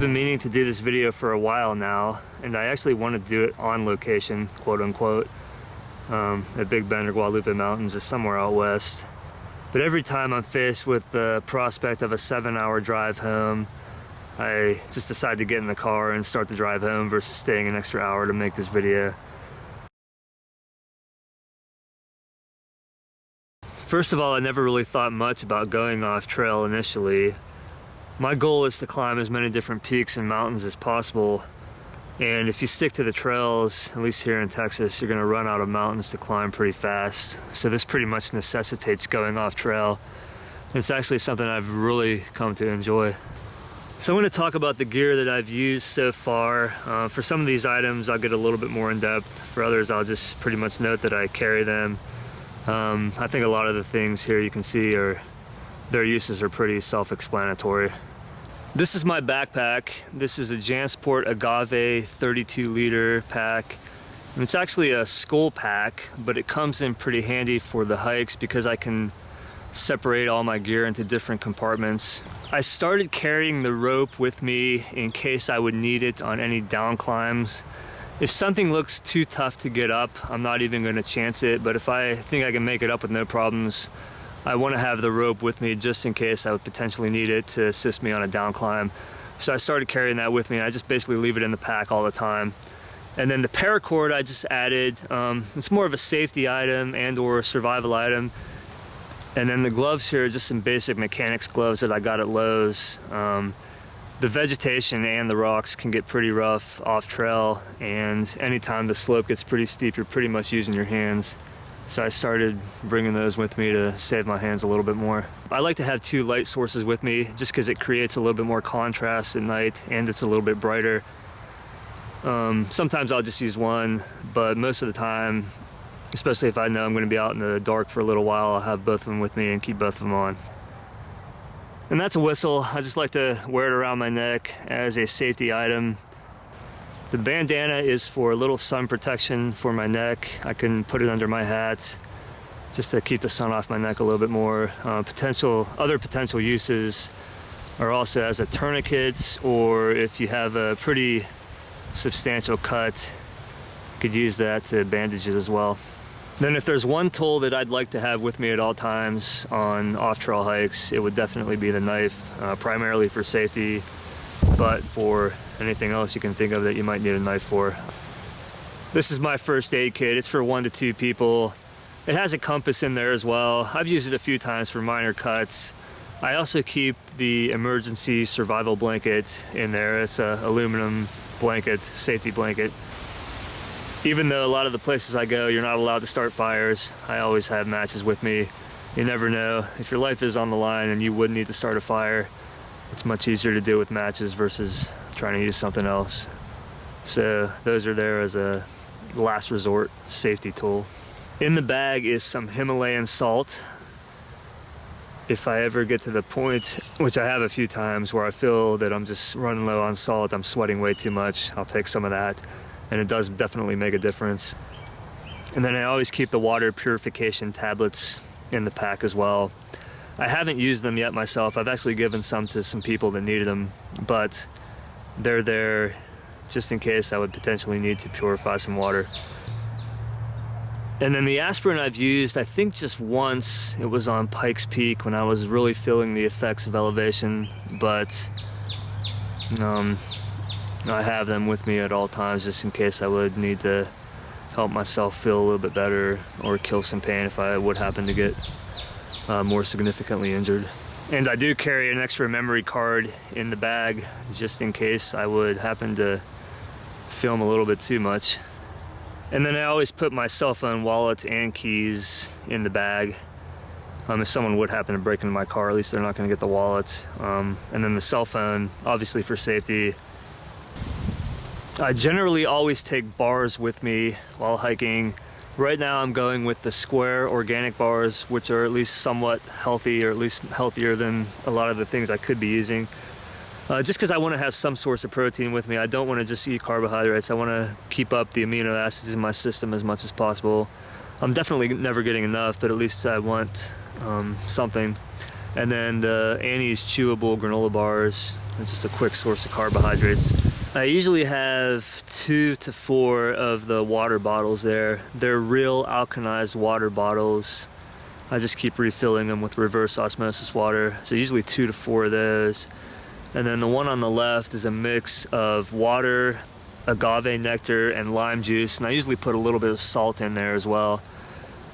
been meaning to do this video for a while now, and I actually want to do it on location, quote unquote, at Big Bend or Guadalupe Mountains or somewhere out west. But every time I'm faced with the prospect of a 7-hour drive home, I just decide to get in the car and start the drive home versus staying an extra hour to make this video. First of all, I never really thought much about going off trail initially. My goal is to climb as many different peaks and mountains as possible. And if you stick to the trails, at least here in Texas, you're gonna run out of mountains to climb pretty fast. So this pretty much necessitates going off trail. It's actually something I've really come to enjoy. So I'm gonna talk about the gear that I've used so far. For some of these items, I'll get a little bit more in depth. For others, I'll just pretty much note that I carry them. I think a lot of the things here you can see their uses are pretty self-explanatory. This is my backpack. This is a Jansport Agave 32 liter pack. And it's actually a skull pack, but it comes in pretty handy for the hikes because I can separate all my gear into different compartments. I started carrying the rope with me in case I would need it on any down climbs. If something looks too tough to get up, I'm not even gonna chance it, but if I think I can make it up with no problems, I want to have the rope with me just in case I would potentially need it to assist me on a down climb. So I started carrying that with me, and I just basically leave it in the pack all the time. And then the paracord I just added, it's more of a safety item and or a survival item. And then the gloves here are just some basic mechanics gloves that I got at Lowe's. The vegetation and the rocks can get pretty rough off trail, and anytime the slope gets pretty steep, you're pretty much using your hands. So I started bringing those with me to save my hands a little bit more. I like to have 2 light sources with me just because it creates a little bit more contrast at night and it's a little bit brighter. Sometimes I'll just use one, but most of the time, especially if I know I'm going to be out in the dark for a little while, I'll have both of them with me and keep both of them on. And that's a whistle. I just like to wear it around my neck as a safety item. The bandana is for a little sun protection for my neck. I can put it under my hat just to keep the sun off my neck a little bit more. Other potential uses are also as a tourniquet, or if you have a pretty substantial cut, you could use that to bandage it as well. Then if there's one tool that I'd like to have with me at all times on off-trail hikes, it would definitely be the knife, primarily for safety, but for anything else you can think of that you might need a knife for. This is my first aid kit. It's for 1 to 2 people. It has a compass in there as well. I've used it a few times for minor cuts. I also keep the emergency survival blanket in there. It's an aluminum blanket, safety blanket. Even though a lot of the places I go, you're not allowed to start fires, I always have matches with me. You never know. If your life is on the line and you would need to start a fire, it's much easier to do with matches versus trying to use something else. So those are there as a last resort safety tool. In the bag is some Himalayan salt. If I ever get to the point, which I have a few times, where I feel that I'm just running low on salt, I'm sweating way too much, I'll take some of that, and it does definitely make a difference. And then I always keep the water purification tablets in the pack as well. I haven't used them yet myself. I've actually given some to some people that needed them, but they're there just in case I would potentially need to purify some water. And then the aspirin I've used, I think just once. It was on Pikes Peak when I was really feeling the effects of elevation, but I have them with me at all times just in case I would need to help myself feel a little bit better or kill some pain if I would happen to get more significantly injured. And I do carry an extra memory card in the bag just in case I would happen to film a little bit too much. And then I always put my cell phone, wallet, and keys in the bag. If someone would happen to break into my car, at least they're not going to get the wallet. And then the cell phone, obviously for safety. I generally always take bars with me while hiking. Right now I'm going with the square organic bars, which are at least somewhat healthy, or at least healthier than a lot of the things I could be using. Just because I want to have some source of protein with me. I don't want to just eat carbohydrates. I want to keep up the amino acids in my system as much as possible. I'm definitely never getting enough, but at least I want something. And then the Annie's chewable granola bars, just a quick source of carbohydrates. I usually have 2 to 4 of the water bottles there. They're real alkanized water bottles. I just keep refilling them with reverse osmosis water. So usually 2 to 4 of those. And then the one on the left is a mix of water, agave nectar, and lime juice. And I usually put a little bit of salt in there as well.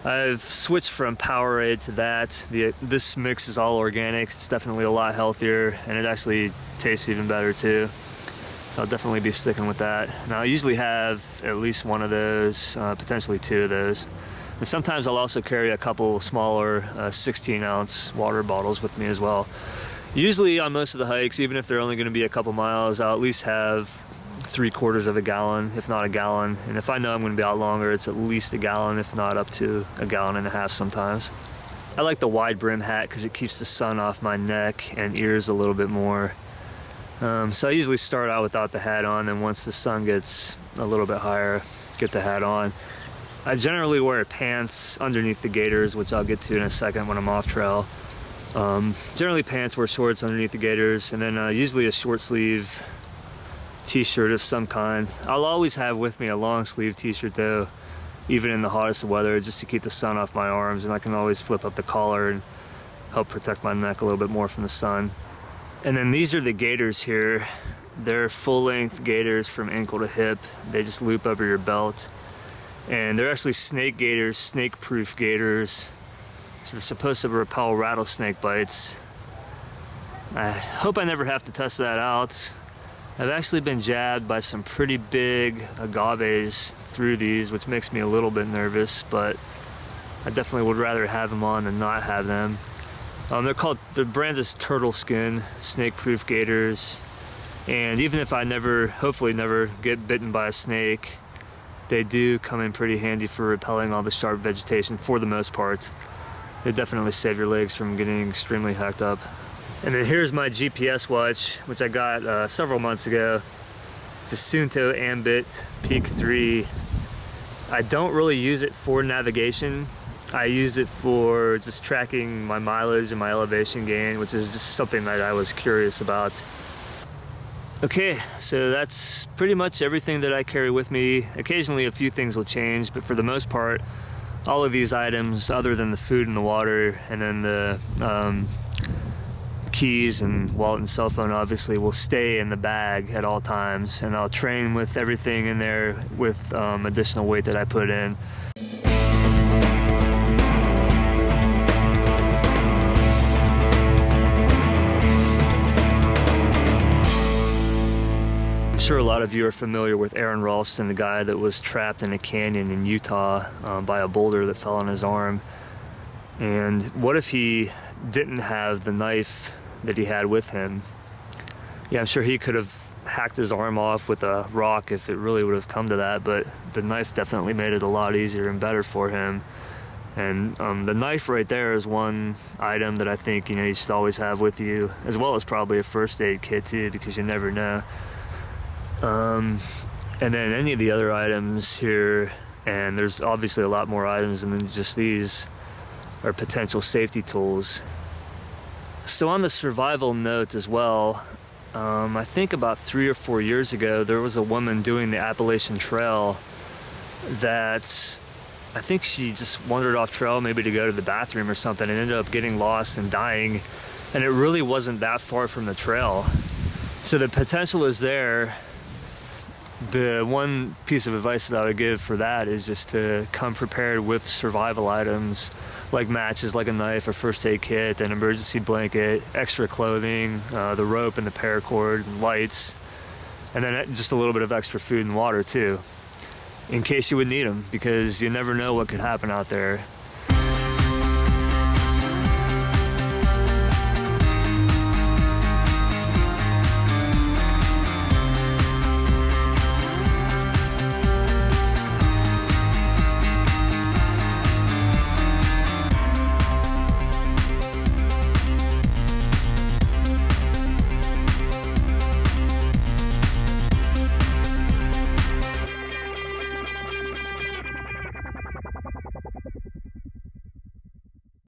I've switched from Powerade to that. This mix is all organic. It's definitely a lot healthier, and it actually tastes even better too. So I'll definitely be sticking with that. Now I usually have at least 1 of those, potentially 2 of those. And sometimes I'll also carry a couple smaller 16-ounce water bottles with me as well. Usually on most of the hikes, even if they're only going to be a couple miles, I'll at least have 3/4 of a gallon, if not a gallon. And if I know I'm going to be out longer, it's at least a gallon, if not up to a gallon and a half sometimes. I like the wide brim hat because it keeps the sun off my neck and ears a little bit more. So I usually start out without the hat on, and once the sun gets a little bit higher, get the hat on. I generally wear pants underneath the gaiters, which I'll get to in a second when I'm off trail. Generally pants or shorts underneath the gaiters, and then usually a short sleeve t-shirt of some kind. I'll always have with me a long sleeve t-shirt though, even in the hottest of weather, just to keep the sun off my arms, and I can always flip up the collar and help protect my neck a little bit more from the sun. And then these are the gaiters here. They're full-length gaiters from ankle to hip. They just loop over your belt. And they're actually snake gaiters, snake-proof gaiters. So they're supposed to repel rattlesnake bites. I hope I never have to test that out. I've actually been jabbed by some pretty big agaves through these, which makes me a little bit nervous, but I definitely would rather have them on than not have them. The brand is Turtle Skin, snake-proof gaiters. And even if I hopefully never get bitten by a snake, they do come in pretty handy for repelling all the sharp vegetation for the most part. They definitely save your legs from getting extremely hacked up. And then here's my GPS watch, which I got several months ago. It's a Suunto Ambit Peak 3. I don't really use it for navigation. I use it for just tracking my mileage and my elevation gain, which is just something that I was curious about. Okay, so that's pretty much everything that I carry with me. Occasionally a few things will change, but for the most part, all of these items, other than the food and the water, and then the keys and wallet and cell phone, obviously, will stay in the bag at all times. And I'll train with everything in there with additional weight that I put in. I'm sure a lot of you are familiar with Aaron Ralston, the guy that was trapped in a canyon in Utah by a boulder that fell on his arm. And what if he didn't have the knife that he had with him? Yeah, I'm sure he could have hacked his arm off with a rock if it really would have come to that, but the knife definitely made it a lot easier and better for him. And the knife right there is one item that I think you should always have with you, as well as probably a first aid kit too, because you never know. And then any of the other items here, and there's obviously a lot more items than just these, are potential safety tools. So on the survival note as well, I think about 3 or 4 years ago, there was a woman doing the Appalachian Trail that I think she just wandered off trail maybe to go to the bathroom or something and ended up getting lost and dying. And it really wasn't that far from the trail. So the potential is there. The one piece of advice that I would give for that is just to come prepared with survival items like matches, like a knife, a first aid kit, an emergency blanket, extra clothing, the rope and the paracord, and lights, and then just a little bit of extra food and water too, in case you would need them, because you never know what could happen out there.